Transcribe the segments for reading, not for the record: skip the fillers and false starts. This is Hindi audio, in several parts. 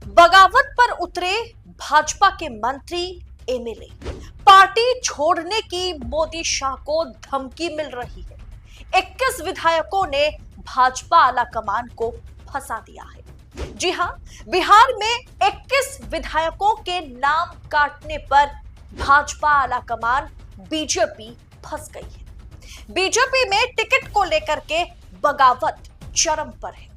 बगावत पर उतरे भाजपा के मंत्री एमएलए। पार्टी छोड़ने की मोदी शाह को धमकी मिल रही है। 21 विधायकों ने भाजपा आलाकमान को फंसा दिया है। जी हां, बिहार में 21 विधायकों के नाम काटने पर भाजपा आलाकमान बीजेपी फंस गई है। बीजेपी में टिकट को लेकर के बगावत चरम पर है।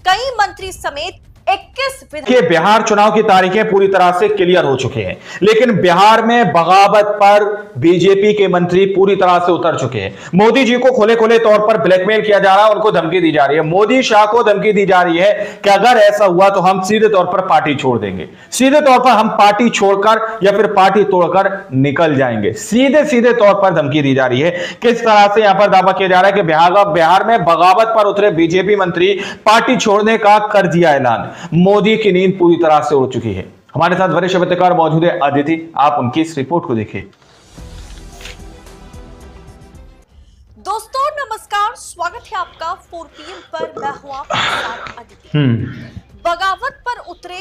कई मंत्री समेत 21 के बिहार चुनाव की तारीखें पूरी तरह से क्लियर हो चुके हैं, लेकिन बिहार में बगावत पर बीजेपी के मंत्री पूरी तरह से उतर चुके हैं। मोदी जी को खुले खुले तौर पर ब्लैकमेल किया जा रहा है, उनको धमकी दी जा रही है। मोदी शाह को धमकी दी जा रही है कि अगर ऐसा हुआ तो हम सीधे तौर पर पार्टी छोड़ देंगे, सीधे तौर पर हम पार्टी छोड़कर या फिर पार्टी तोड़कर निकल जाएंगे। सीधे सीधे तौर पर धमकी दी जा रही है। किस तरह से यहां पर दावा किया जा रहा है कि बिहार में बगावत पर उतरे बीजेपी मंत्री पार्टी छोड़ने का कर दिया ऐलान। मोदी की नींद पूरी तरह से उड़ चुकी है। हमारे साथ वरिष्ठ पत्रकार मौजूद है अदिति, आप उनकी इस रिपोर्ट को देखिए। दोस्तों नमस्कार, स्वागत है आपका 4 PM पर। मैं हूं आपके साथ अदिति। बगावत पर उतरे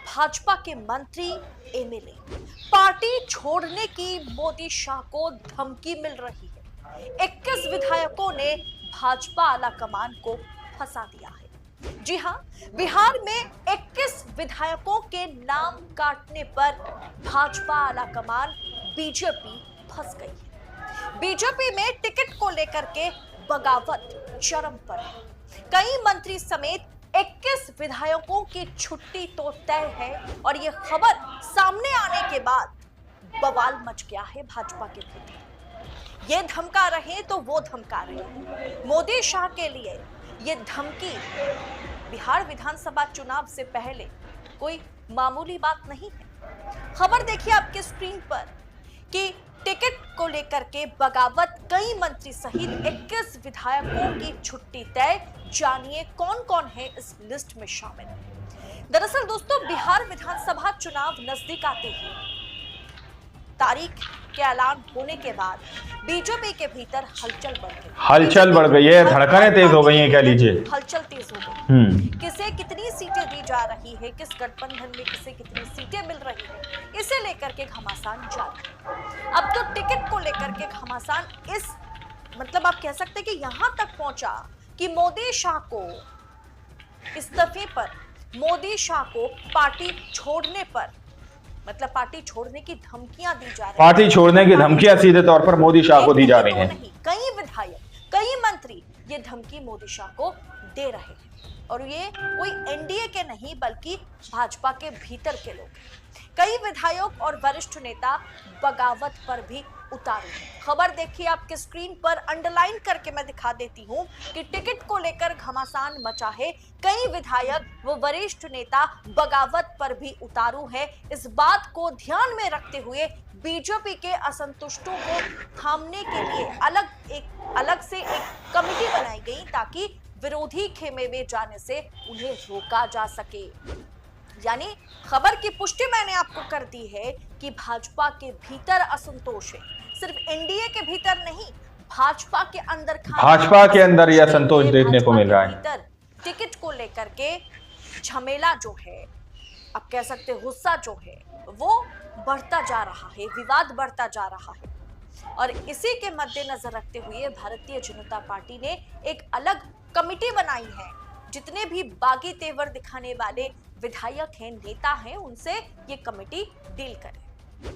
भाजपा के मंत्री एमएलए। पार्टी छोड़ने की मोदी शाह को धमकी मिल रही है। 21 विधायकों ने भाजपा आलाकमान को फंसा दिया है। जी हां, बिहार में 21 विधायकों के नाम काटने पर भाजपा आलाकमान बीजेपी फंस गई है। बीजेपी में टिकट को लेकर के बगावत चरम पर है। कई मंत्री समेत 21 विधायकों की छुट्टी तो तय है और यह खबर सामने आने के बाद बवाल मच गया है भाजपा के भीतर। ये धमका रहे तो वो धमका रहे। मोदी शाह के लिए ये धमकी बिहार विधानसभा चुनाव से पहले कोई मामूली बात नहीं है। खबर देखिए आपके स्क्रीन पर कि टिकट को लेकर के बगावत, कई मंत्री सहित 21 विधायकों की छुट्टी तय। जानिए कौन कौन है इस लिस्ट में शामिल। दरअसल दोस्तों, बिहार विधानसभा चुनाव नजदीक आते ही तारीख के ऐलान होने के बाद बीजेपी के भीतर हलचल बढ़ गई है। धड़कनें तेज हो गई हैं, कह लीजिए हलचल तेज हो गई। किसे कितनी सीटें दी जा रही है, किस गठबंधन में किसे कितनी सीटें मिल रही है, इसे लेकर के घमासान जारी है। अब तो टिकट को लेकर के घमासान इस मतलब आप कह सकते हैं कि यहां तक पहुंचा कि मोदी शाह को इस्तीफे पर, मोदी शाह को पार्टी छोड़ने पर, मतलब पार्टी छोड़ने की धमकियां दी जा रही हैं। पार्टी छोड़ने की धमकियां सीधे तौर पर मोदी शाह को दी जा रही हैं। कई विधायक, कई मंत्री ये धमकी मोदी शाह को दे रहे हैं और ये कोई एनडीए के नहीं बल्कि भाजपा के भीतर के लोग हैं। कई विधायक और वरिष्ठ नेता बगावत पर भी उतारू हैं। खबर देखिए आपके स्क्रीन पर, अंडरलाइन करके मैं दिखा देती हूं कि टिकट को लेकर घमासान मचा है। कई विधायक व वरिष्ठ नेता बगावत पर भी उतारू है। इस बात को ध्यान में रखते हुए बीजेपी के असंतुष्टों को थामने के लिए अलग से एक कमेटी बनाई गई ताकि विरोधी खेमे में जाने से उन्हें रोका जा सके। यानी खबर की पुष्टि मैंने आपको कर दी है कि भाजपा के भीतर असंतोष है। सिर्फ एनडीए के भीतर नहीं, भाजपा के अंदर यह असंतोष देखने को मिल रहा है। टिकट को लेकर के झमेला जो है, आप कह सकते हैं गुस्सा जो है, वो बढ़ता जा रहा है, विवाद बढ़ता जा रहा है। और इसी के मद्देनजर रखते हुए भारतीय जनता पार्टी ने एक अलग कमेटी बनाई है। जितने भी बागी तेवर दिखाने वाले विधायक हैं, नेता हैं, उनसे ये कमेटी डील करे।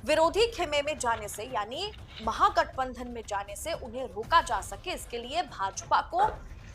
विरोधी खेमे में जाने से, यानी महागठबंधन में जाने से उन्हें रोका जा सके, इसके लिए भाजपा को,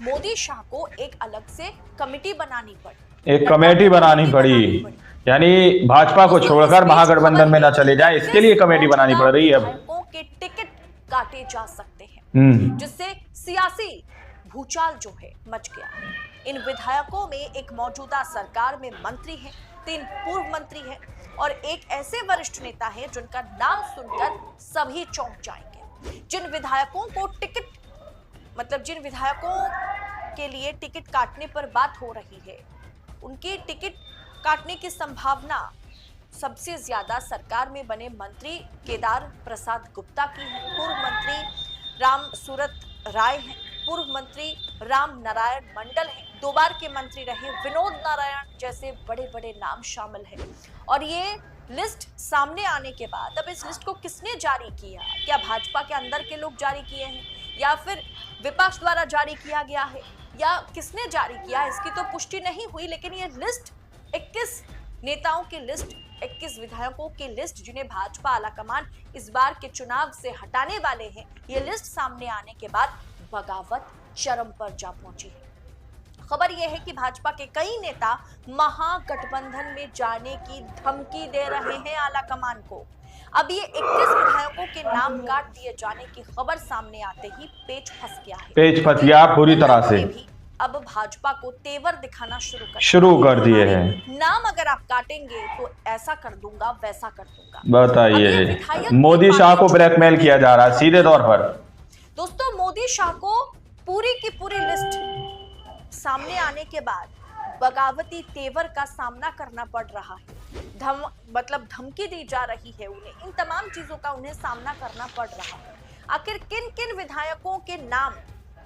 मोदी शाह को एक अलग से कमेटी बनानी पड़ी, एक कमेटी बनानी पड़ी। यानी भाजपा को छोड़कर महागठबंधन में न चले जाए, इसके लिए कमेटी बनानी पड़ रही है। विधायकों के टिकट काटे जा सकते हैं, जिससे सियासी भूचाल जो है मच गया है। इन विधायकों में एक मौजूदा सरकार में मंत्री हैं, 3 पूर्व मंत्री हैं और एक ऐसे वरिष्ठ नेता है जिनका नाम सुनकर सभी चौंक जाएंगे। जिन विधायकों को टिकट, मतलब जिन विधायकों के लिए टिकट काटने पर बात हो रही है, उनकी टिकट काटने की संभावना सबसे ज्यादा सरकार में बने मंत्री केदार प्रसाद गुप्ता की है। पूर्व मंत्री राम सूरत राय हैं, पूर्व मंत्री राम नारायण मंडल हैं, 2 बार के मंत्री रहे विनोद नारायण जैसे बड़े बड़े नाम शामिल हैं। और ये लिस्ट सामने आने के बाद अब इस लिस्ट को किसने जारी किया? क्या भाजपा के अंदर के लोग जारी किए हैं या फिर विपक्ष द्वारा जारी किया गया है या किसने जारी किया? इसकी तो पुष्टि नहीं हुई, लेकिन ये लिस्ट 21 नेताओं की लिस्ट, 21 विधायकों की लिस्ट जिन्हें भाजपा आलाकमान इस बार के चुनाव से हटाने वाले हैं, ये लिस्ट सामने आने के बाद बगावत चरम पर जा पहुंची है। खबर यह है कि भाजपा के कई नेता महागठबंधन में जाने की धमकी दे रहे हैं आलाकमान को। अब ये 21 विधायकों के नाम काट दिए जाने की खबर सामने आते ही पेच फंस गया है। पेच फंस गया पूरी तरह से। अब भाजपा को तेवर दिखाना शुरू कर दिए हैं। नाम अगर आप काटेंगे तो ऐसा कर दूंगा, वैसा कर दूंगा। बताइए, मोदी शाह को ब्लैकमेल किया जा रहा है सीधे तौर पर। दोस्तों, मोदी शाह को पूरी की पूरी लिस्ट सामने आने के बाद बगावती तेवर का सामना करना पड़ रहा है। धमकी दी जा रही है उन्हें, इन तमाम चीजों का उन्हें सामना करना पड़ रहा है। आखिर किन किन विधायकों के नाम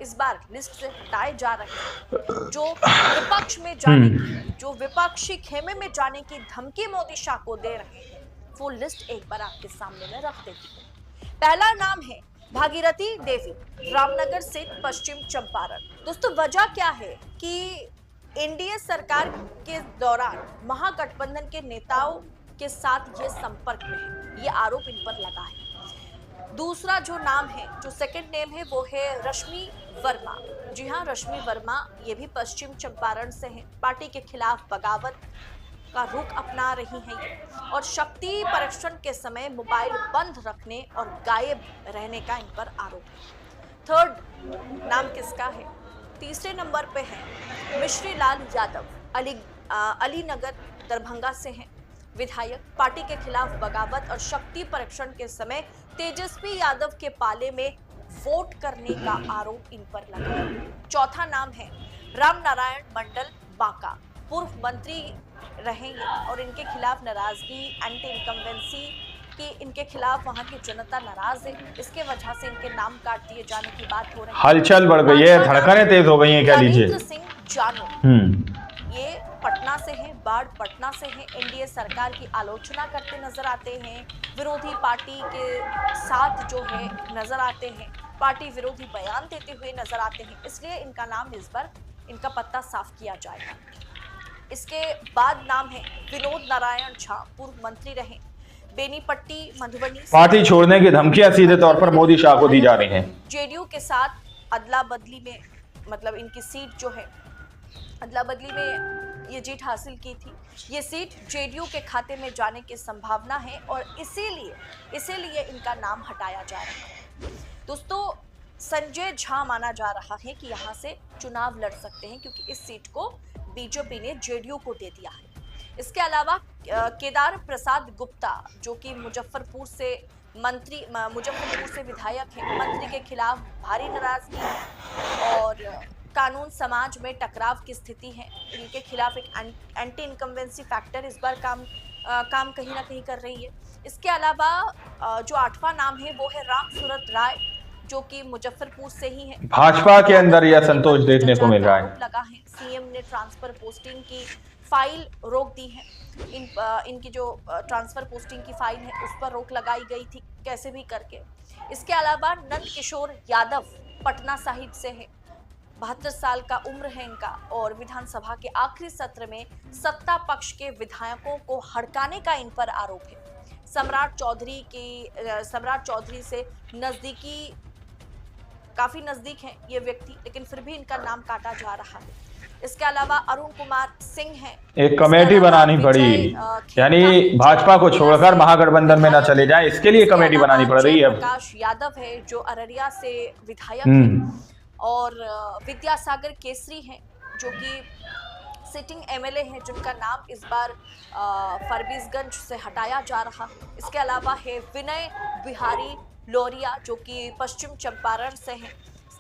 इस बार लिस्ट से हटाए जा रहे हैं, जो विपक्ष में जाने की, जो विपक्षी खेमे में जाने की धमकी मोदी शाह को दे रहे हैं, वो लिस्ट एक बार आपके सामने में रख देती हूँ। पहला नाम है भागीरथी देवी, रामनगर से पश्चिम चंपारण। दोस्तों, वजह क्या है कि एनडीए सरकार के दौरान महागठबंधन के नेताओं के साथ ये संपर्क में है, ये आरोप इन पर लगा है। दूसरा जो नाम है, जो सेकंड नेम है, वो है रश्मि वर्मा। जी हाँ, रश्मि वर्मा ये भी पश्चिम चंपारण से हैं। पार्टी के खिलाफ बगावत का रुख अपना रही हैं ये, और शक्ति परीक्षण के समय मोबाइल बंद रखने और गायब रहने का इन पर आरोप है। थर्ड नाम किसका है? तीसरे नंबर पे है मिश्री लाल यादव, अलीनगर दरभंगा से हैं विधायक। पार्टी के खिलाफ बगावत और शक्ति परीक्षण के समय तेजस्वी यादव के पाले में वोट करने का आरोप इन पर लगा है। चौथा नाम है राम नारायण मंडल, बांका, पूर्व मंत्री रहेंगे और इनके खिलाफ नाराजगी, एंटी इनकम्बेंसी कि इनके खिलाफ वहां की जनता नाराज है, इसके वजह से इनके नाम काट दिए जाने की बात हो रही है। हलचल बढ़ गई है, धड़कनें तेज हो गई हैं, कह लीजिए। सिंह जानो, ये पटना से हैं, बाढ़ पटना से हैं। एनडीए सरकार की आलोचना करते नजर आते हैं, विरोधी पार्टी के साथ जो है नजर आते हैं, पार्टी विरोधी बयान देते हुए नजर आते हैं, इसलिए इनका नाम इस बार, इनका पत्ता साफ किया जाएगा। इसके बाद नाम है विनोद नारायण झा, पूर्व मंत्री रहे, बेनीपट्टी मधुबनी। पार्टी छोड़ने की धमकियां सीधे तौर पर मोदी शाह को दी जा रही हैं। जेडीयू के साथ अदला बदली में, मतलब इनकी सीट जो है अदला बदली में ये जीत हासिल की थी, ये सीट जेडीयू के खाते में जाने की संभावना है और इसीलिए इनका नाम हटाया जा रहा है। दोस्तों, संजय झा माना जा रहा है कि यहाँ से चुनाव लड़ सकते हैं क्योंकि इस सीट को बीजेपी ने जेडीयू को दे दिया है। इसके अलावा केदार प्रसाद गुप्ता, जो कि मुजफ्फरपुर से विधायक हैं, मंत्री के खिलाफ भारी नाराजगी है और कानून समाज में टकराव की स्थिति है। इनके खिलाफ एक एंटी इनकम्बेंसी फैक्टर इस बार काम कहीं ना कहीं कर रही है। इसके अलावा जो 8वां नाम है वो है राम सूरत राय, जो कि मुजफ्फरपुर से ही है। भाजपा के अंदर यह संतोष देखने को मिल रहा है। लगा है सीएम ने ट्रांसफर पोस्टिंग की फाइल रोक दी है। इनकी जो ट्रांसफर पोस्टिंग की फाइल है उस पर रोक लगाई गई थी कैसे भी करके। इसके अलावा नंद किशोर यादव पटना साहिब से है, 72 साल का उम्र है इनका और विधानसभा के आखिरी सत्र में सत्ता पक्ष के विधायकों को हड़काने का इन पर आरोप है। सम्राट चौधरी से काफी नजदीक है ये व्यक्ति, लेकिन फिर भी इनका नाम काटा जा रहा है। इसके अलावा अरुण कुमार सिंह हैं। एक कमेटी बनानी पड़ी, यानी भाजपा को छोड़कर महागठबंधन में न चले जाए, इसके लिए कमेटी बनानी पड़ रही है। प्रकाश यादव है जो अररिया से विधायक है और विद्यासागर केसरी हैं जो कि सिटिंग एमएलए हैं, जिनका नाम इस बार फरबीसगंज से हटाया जा रहा है। इसके अलावा है विनय बिहारी लोरिया जो कि पश्चिम चंपारण से हैं।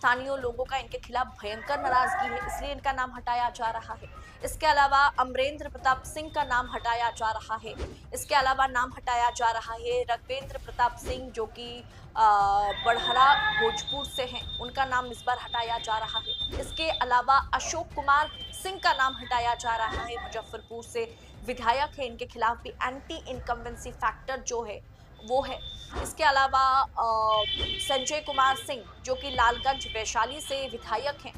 स्थानीय लोगों का इनके खिलाफ भयंकर नाराजगी है, इसलिए इनका नाम हटाया जा रहा है। इसके अलावा अमरेंद्र प्रताप सिंह का नाम हटाया जा रहा है। इसके अलावा नाम हटाया जा रहा है रघवेंद्र प्रताप सिंह, जो कि बड़हरा भोजपुर से हैं, उनका नाम इस बार हटाया जा रहा है। इसके अलावा अशोक कुमार सिंह का नाम हटाया जा रहा है, मुजफ्फरपुर से विधायक है, इनके खिलाफ भी एंटी इनकम्बेंसी फैक्टर जो है वो है। इसके अलावा संजय कुमार सिंह, जो कि लालगंज वैशाली से विधायक हैं,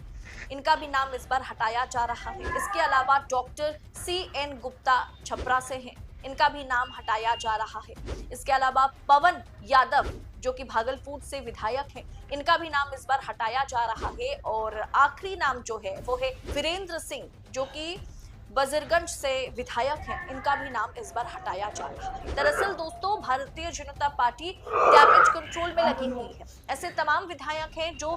इनका भी नाम इस बार हटाया जा रहा है। इसके अलावा डॉक्टर CN गुप्ता छपरा से हैं, इनका भी नाम हटाया जा रहा है। इसके अलावा पवन यादव, जो कि भागलपुर से विधायक हैं, इनका भी नाम इस बार हटाया जा रहा है। और आखिरी नाम जो है वो है वीरेंद्र सिंह, जो कि बजरगंज से विधायक हैं, इनका भी नाम इस बार हटाया जा रहा है। दरअसल दोस्तों, Bharatiya Janata party damage control में लगी हुई है। ऐसे तमाम विधायक हैं जो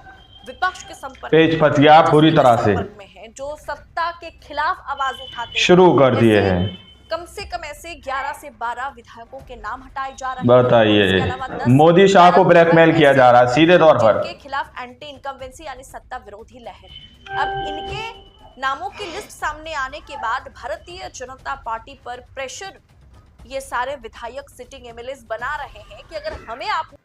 विपक्ष के संपर्क तेज पतिया पूरी तरह से में हैं, जो सत्ता के खिलाफ आवाज उठाते शुरू कर दिए हैं। कम से कम ऐसे 11 से 12 विधायकों के नाम हटाए जा रहे हैं। बताइए, मोदी शाह को ब्लैकमेल किया जा रहा है सीधे तौर पर, के खिलाफ एंटी इनकम्बेंसी यानी सत्ता विरोधी लहर। अब इनके नामों की लिस्ट सामने आने के बाद भारतीय जनता पार्टी पर प्रेशर ये सारे विधायक सिटिंग एमएलएस बना रहे हैं कि अगर हमें आप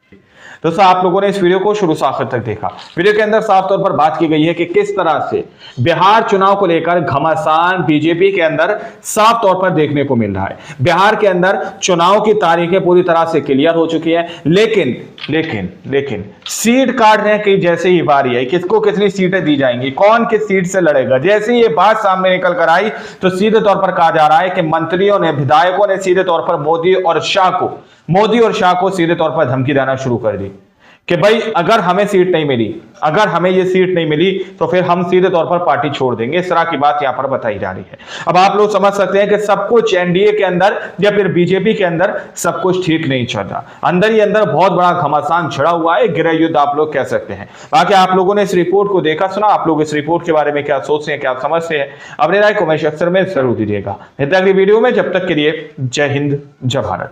दोस्तों आप लोगों ने इस वीडियो को शुरू से आखिर तक देखा। वीडियो के अंदर साफ तौर पर बात की गई है कि किस तरह से बिहार चुनाव को लेकर घमासान बीजेपी के अंदर साफ तौर पर देखने को मिल रहा है। बिहार के अंदर चुनाव की तारीखें पूरी तरह से क्लियर हो चुकी है, लेकिन सीट काटने की जैसे ही बारी आई, किसको कितनी सीटें दी जाएंगी, कौन किस सीट से लड़ेगा, जैसे ये बात सामने निकल कर आई तो सीधे तौर पर कहा जा रहा है कि मंत्रियों ने, विधायकों ने सीधे तौर पर मोदी और शाह को सीधे तौर पर धमकी देना शुरू कर दी कि भाई अगर हमें सीट नहीं मिली, अगर हमें ये सीट नहीं मिली तो फिर हम सीधे तौर पर पार्टी छोड़ देंगे। इस तरह की बात यहां पर बताई जा रही है। अब आप लोग समझ सकते हैं कि सब कुछ एनडीए के अंदर या फिर बीजेपी के अंदर सब कुछ ठीक नहीं चल रहा, अंदर ही अंदर बहुत बड़ा घमासान छिड़ा हुआ है, गृह युद्ध आप लोग कह सकते हैं। बाकी आप लोगों ने इस रिपोर्ट को देखा सुना, आप लोग इस रिपोर्ट के बारे में क्या सोचते हैं, क्या समझते हैं, अपनी राय कमेंट सेक्शन में जरूर दीजिएगा। अगली वीडियो में, जब तक के लिए जय हिंद जय भारत।